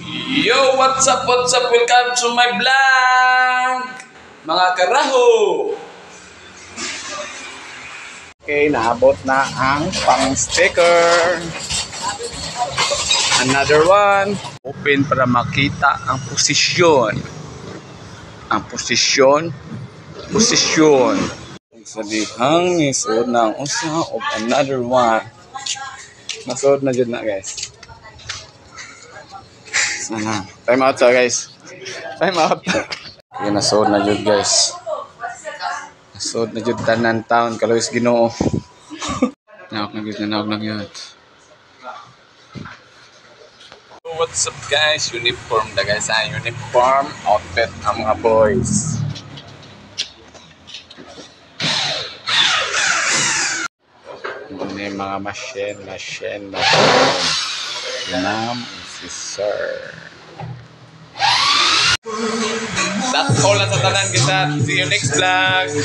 Yo, what's up, welcome to my vlog, mga karaho. Okay, naabot na ang pang-sticker. Another one. Open para makita ang posisyon. Ang posisyon. Sa dihang isod na ang usa of another one. Nasod na dyan na, guys. Sana. Time out sa, guys. Time out. Okay, nasod na dyan, guys. Nasod na dyan tanan taon. Kalawis Ginoo. Naok na yun. What's up, guys? Uniform na, guys. Uniform outfit ang mga boys. May mga machine. Ma'am, si sir. That's all na sa tanan kita. See you next vlog.